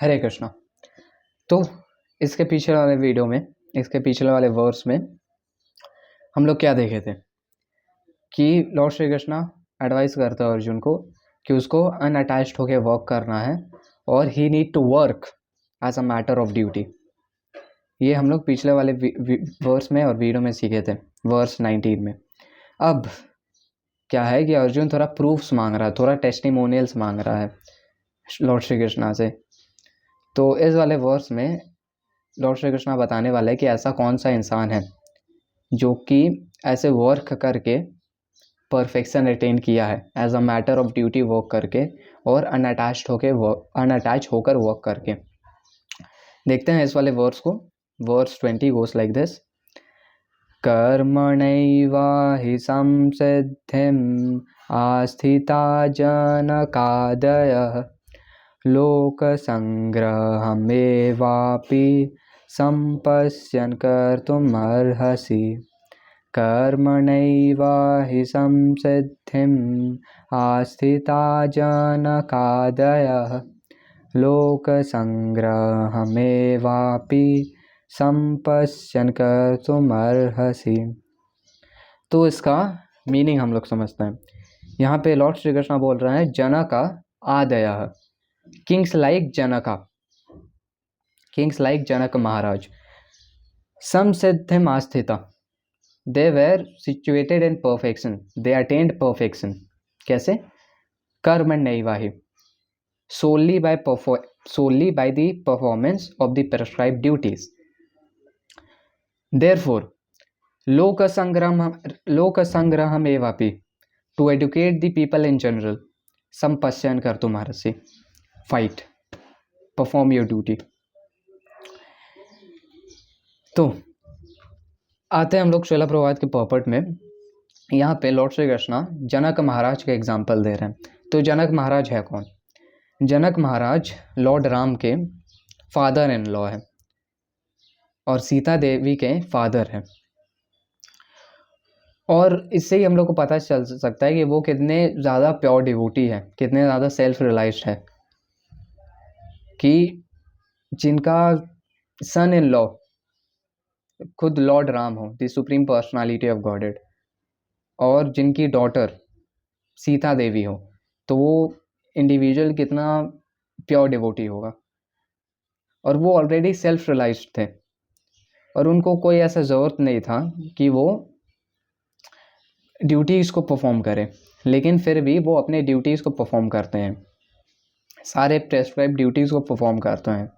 हरे कृष्णा। तो इसके पिछले वाले वीडियो में, इसके पिछले वाले वर्स में हम लोग क्या देखे थे कि लॉर्ड श्री कृष्णा एडवाइस करता है अर्जुन को कि उसको अनअटैच्ड होकर वर्क करना है और he need to work as a matter of duty. ये हम लोग पिछले वाले वर्स में और वीडियो में सीखे थे, वर्स 19 में। अब क्या है कि अर्जुन थोड़ा प्रूफ्स मांग रहा है, थोड़ा टेस्टिमोनियल्स मांग रहा है लॉर्ड श्री कृष्णा से। तो इस वाले वर्स में लॉर्ड श्री कृष्णा बताने वाला है कि ऐसा कौन सा इंसान है जो कि ऐसे वर्क करके परफेक्शन अटेन किया है, as a matter of duty work करके और अनअटैच होकर वर्क करके। देखते हैं इस वाले वर्स को। वर्स 20 गोस लाइक दिस: कर्मणैव हि संसिद्धिम् आस्थिता जनकादयः लोकसंग्रहमेवापि सम्पश्यन् कर्तुमर्हसि। कर्मणैव हि संसिद्धिम् आस्थिता जनकादयः लोकसंग्रहमेवापि सम्पश्यन् कर्तुमर्हसि। तो इसका मीनिंग हम लोग समझते हैं। यहाँ पे लॉर्ड श्री कृष्ण बोल रहे हैं जनका आदयः, kings like Janaka, kings like Janak Maharaj. संसिद्धिम् आस्थिता, they were situated in perfection, they attained perfection. कैसे? कर्मण्यैवाहि, solely by the performance of the prescribed duties. Therefore लोकसंग्रहम एवापि, to educate the people in general, संपश्यन् कर्तुमर्हसि, fight, perform your duty. तो आते हैं हम लोग श्रील प्रभुपाद के पर्पट में। यहाँ पे लॉर्ड श्री कृष्णा जनक महाराज का एग्जाम्पल दे रहे हैं। तो जनक महाराज है कौन? जनक महाराज लॉर्ड राम के फादर इन लॉ है और सीता देवी के फादर हैं। और इससे ही हम लोग को पता चल सकता है कि वो कितने ज़्यादा प्योर डिवोटी है, कितने ज़्यादा सेल्फ रियलाइज्ड है, कि जिनका सन इन लॉ खुद लॉर्ड राम हो, the supreme personality of godhead, और जिनकी डॉटर सीता देवी हो, तो वो इंडिविजुअल कितना प्योर डिवोटी होगा। और वो ऑलरेडी सेल्फ रियलाइज्ड थे और उनको कोई ऐसा ज़रूरत नहीं था कि वो ड्यूटीज़ को परफॉर्म करें, लेकिन फिर भी वो अपने ड्यूटीज़ को परफॉर्म करते हैं, सारे प्रेस्क्राइब ड्यूटीज़ को परफॉर्म करते हैं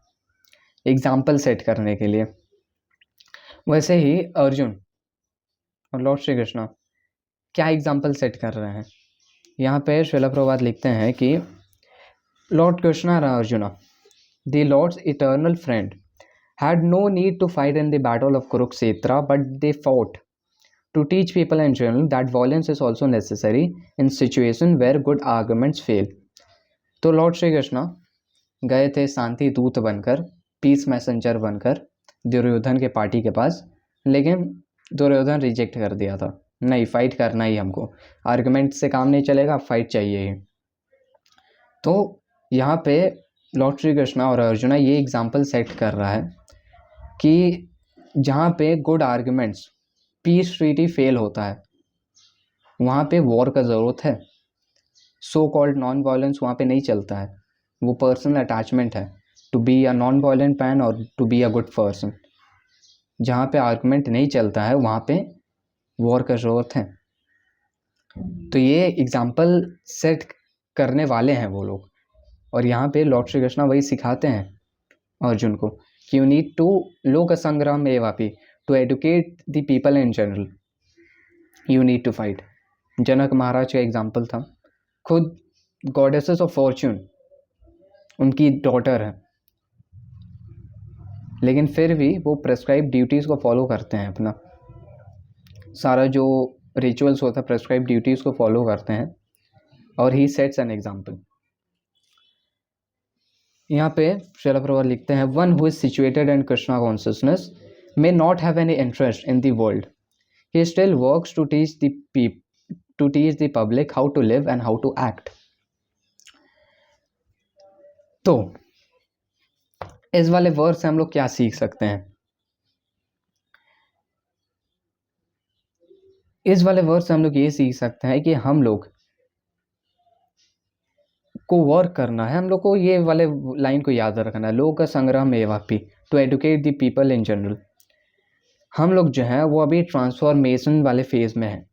एग्जाम्पल सेट करने के लिए। वैसे ही अर्जुन और लॉर्ड श्री कृष्णा क्या एग्जाम्पल सेट कर रहे हैं? यहाँ पे श्रील प्रभुपाद लिखते हैं कि लॉर्ड कृष्णा और Arjuna, the lord's eternal friend, had no need to fight in the battle of Kurukshetra, but they fought to teach people in general that violence is also necessary in situation where good arguments fail. तो Lord Shri Krishna गए थे शांति दूत बनकर, piece messenger बनकर दुर्योधन के party के पास, लेकिन Duryodhan reject कर दिया था, नहीं फाइट करना ही हमको, आर्गुमेंट से काम नहीं चलेगा, फाइट चाहिए ही। तो यहाँ पे लॉर्ड श्री कृष्णा और अर्जुना ये एग्जाम्पल सेट कर रहा है कि जहाँ पे good arguments, peace treaty fail होता है, वहाँ पे वॉर का ज़रूरत है। सो कॉल्ड नॉन वायलेंस वहाँ पे नहीं चलता है, वो पर्सनल अटैचमेंट है to be a non violent man और to be a good person. जहाँ पे आर्गुमेंट नहीं चलता है वहाँ पे वॉर का ज़रूरत है। तो ये एग्जाम्पल सेट करने वाले हैं वो लोग, और यहाँ पे लॉर्ड श्री कृष्णा वही सिखाते हैं अर्जुन को कि यू नीड टू लोक संग्राम एवापि, to educate the people in general you need to fight. Janak Maharaj का एग्जाम्पल था, खुद गॉडेसेस ऑफ फॉर्च्यून उनकी डॉटर है, लेकिन फिर भी वो प्रेस्क्राइब ड्यूटीज़ को फॉलो करते हैं, अपना सारा जो रिचुअल्स होता है प्रेस्क्राइब ड्यूटीज़ को फॉलो करते हैं, और ही सेट्स एन एग्जाम्पल। यहाँ पे श्रील प्रभुपाद लिखते हैं, one who is situated in Krishna consciousness may not have any interest in the world, he still works to teach the public how to live and how to act. तो इस वाले word से हम लोग क्या सीख सकते हैं? इस वाले वर्ड से हम लोग ये सीख सकते हैं कि हम लोग को वर्क करना है, हम लोग को ये वाले लाइन को याद रखना है, लोक संग्रह एवापी to educate the people in general. हम लोग जो है वो अभी ट्रांसफॉर्मेशन वाले फेज में है।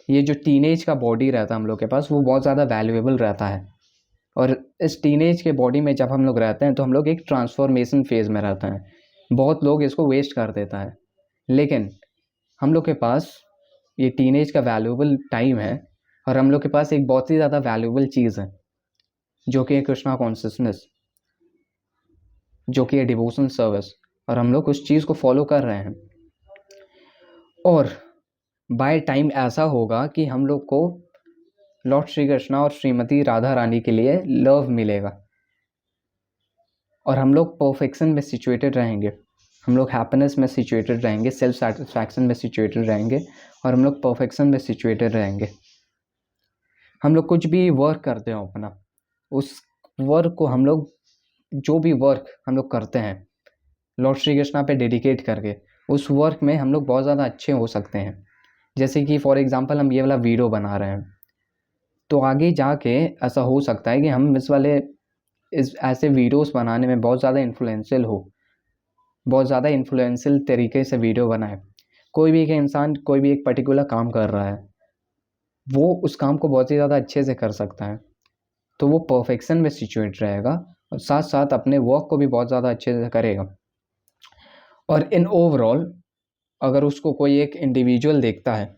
ये जो टीनेज का बॉडी रहता है हम लोग के पास, वो बहुत ज़्यादा वैल्यूएबल रहता है, और इस टीनेज के बॉडी में जब हम लोग रहते हैं तो हम लोग एक ट्रांसफॉर्मेशन फेज में रहते हैं। बहुत लोग इसको वेस्ट कर देता है, लेकिन हम लोग के पास ये टीनेज का वैल्यूएबल टाइम है, और हम लोग के पास एक बहुत ही ज़्यादा वैल्यूएबल चीज़ है जो कि है कृष्णा कॉन्शियसनेस, जो कि है डिवोशन सर्विस, और हम लोग उस चीज़ को फॉलो कर रहे हैं। और बाय टाइम ऐसा होगा कि हम लोग को लॉर्ड श्री कृष्णा और श्रीमती राधा रानी के लिए लव मिलेगा, और हम लोग परफेक्शन में सिचुएटेड रहेंगे, हम लोग हैप्पीनेस में सिचुएटेड रहेंगे, सेल्फ सेटिस्फैक्शन में सिचुएटेड रहेंगे, और हम लोग परफेक्शन में सिचुएटेड रहेंगे। हम लोग कुछ भी वर्क करते हो अपना, उस वर्क को हम लोग, जो भी वर्क हम लोग करते हैं लॉर्ड श्री कृष्णा पे डेडिकेट करके, उस वर्क में हम लोग बहुत ज़्यादा अच्छे हो सकते हैं। जैसे कि फॉर एग्जांपल हम ये वाला वीडियो बना रहे हैं, तो आगे जाके ऐसा हो सकता है कि हम इस ऐसे वीडियोस बनाने में बहुत ज़्यादा इन्फ्लुएंशियल हो, बहुत ज़्यादा इन्फ्लुएंशियल तरीके से वीडियो बनाए। कोई भी एक इंसान कोई भी एक पर्टिकुलर काम कर रहा है, वो उस काम को बहुत ही ज़्यादा अच्छे से कर सकता है, तो वो परफेक्शन में सिचुएट रहेगा, और साथ साथ अपने वर्क को भी बहुत ज़्यादा अच्छे से करेगा। और इन ओवरऑल अगर उसको कोई एक इंडिविजुअल देखता है,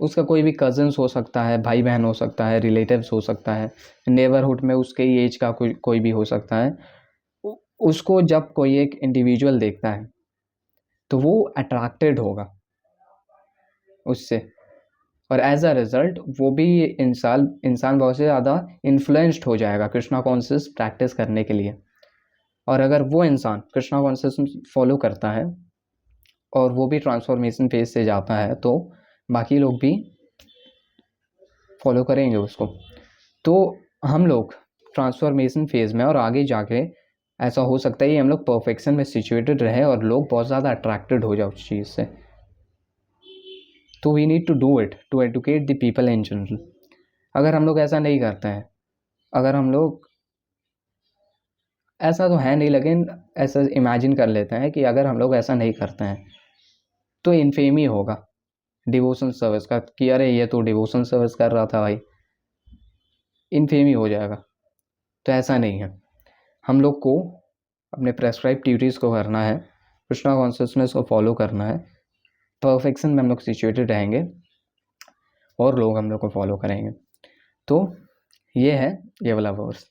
उसका कोई भी कज़न्स हो सकता है, भाई बहन हो सकता है, रिलेटिव्स हो सकता है, नेबरहुड में उसके ही एज का कोई भी हो सकता है, उसको जब कोई एक इंडिविजुअल देखता है तो वो अट्रैक्टेड होगा उससे, और एज अ रिज़ल्ट वो भी इंसान बहुत से ज़्यादा इन्फ्लुएंस्ड हो जाएगा कृष्णा कॉन्शियस प्रैक्टिस करने के लिए। और अगर वो इंसान कृष्णा कॉन्शियस फॉलो करता है और वो भी ट्रांसफॉर्मेशन फेज से जाता है, तो बाकी लोग भी फॉलो करेंगे उसको। तो हम लोग ट्रांसफॉर्मेशन फेज में, और आगे जाके ऐसा हो सकता है कि हम लोग परफेक्शन में सिचुएटेड रहे और लोग बहुत ज़्यादा अट्रैक्टेड हो जाए उस चीज़ से। तो we need to do it to educate the people in general. अगर हम लोग ऐसा नहीं करते हैं, अगर हम लोग, ऐसा तो है नहीं लेकिन ऐसा इमेजिन कर लेते हैं कि अगर हम लोग ऐसा नहीं करते हैं तो इन्फेमी होगा डिवोशन सर्विस का, कि अरे ये तो डिवोशन सर्विस कर रहा था भाई, इन्फेमी हो जाएगा। तो ऐसा नहीं है, हम लोग को अपने प्रेस्क्राइब ड्यूटीज़ को करना है, कृष्णा कॉन्शियसनेस को फॉलो करना है, परफेक्शन में हम लोग सिचुएटेड रहेंगे और लोग हम लोग को फॉलो करेंगे। तो ये है ये वाला वर्स।